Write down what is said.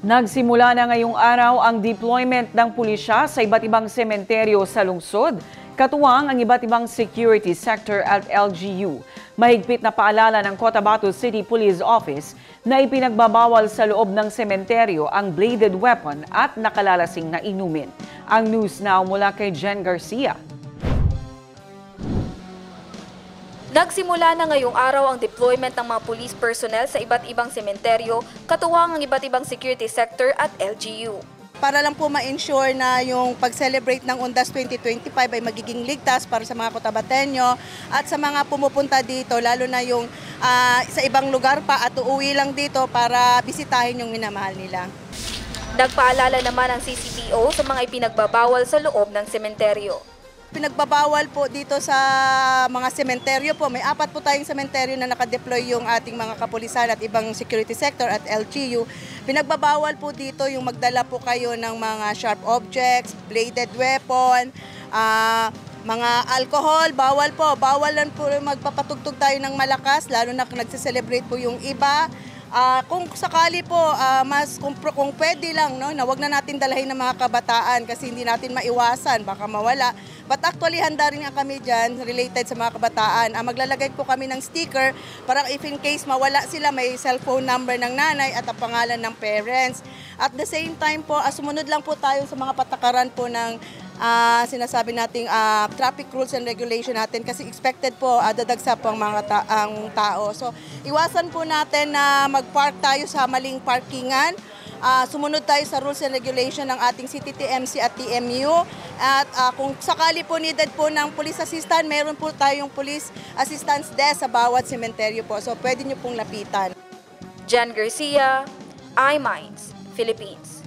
Nagsimula na ngayong araw ang deployment ng pulisya sa iba't ibang sementeryo sa lungsod, katuwang ang iba't ibang security sector at LGU. Mahigpit na paalala ng Cotabato City Police Office na ipinagbabawal sa loob ng sementeryo ang bladed weapon at nakalalasing na inumin. Ang news now mula kay Jen Garcia. Nagsimula na ngayong araw ang deployment ng mga police personnel sa iba't ibang sementeryo, katuwang ang iba't ibang security sector at LGU. Para lang po ma-ensure na yung pag-celebrate ng Undas 2025 ay magiging ligtas para sa mga Cotabateño at sa mga pumupunta dito, lalo na yung sa ibang lugar pa at uuwi lang dito para bisitahin yung minamahal nila. Nagpaalala naman ang CCPO sa mga ipinagbabawal sa loob ng sementeryo. Pinagbabawal po dito sa mga sementeryo po. May 4 po tayong sementeryo na nakadeploy yung ating mga kapulisan at ibang security sector at LGU. Pinagbabawal po dito yung magdala po kayo ng mga sharp objects, bladed weapon, mga alcohol, bawal po. Bawal lang po magpapatugtog tayo ng malakas, lalo na nagse-celebrate po yung iba. Kung sakali po, kung pwede lang, no, na wag na natin dalahin ng mga kabataan kasi hindi natin maiwasan, baka mawala. But actually, handa rin nga kami dyan related sa mga kabataan. Maglalagay po kami ng sticker para if in case mawala sila, may cellphone number ng nanay at ang pangalan ng parents. At the same time po, sumunod lang po tayo sa mga patakaran po ng sinasabi nating traffic rules and regulation natin kasi expected po dadagsa po ang mga tao. So iwasan po natin na mag-park tayo sa maling parkingan. Sumunod tayo sa rules and regulation ng ating CTTMC at TMU. At kung sakali po needed po ng police assistant, meron po tayong police assistance desk sa bawat sementeryo po. So pwede nyo pong lapitan. Jen Garcia, iMinds, Philippines.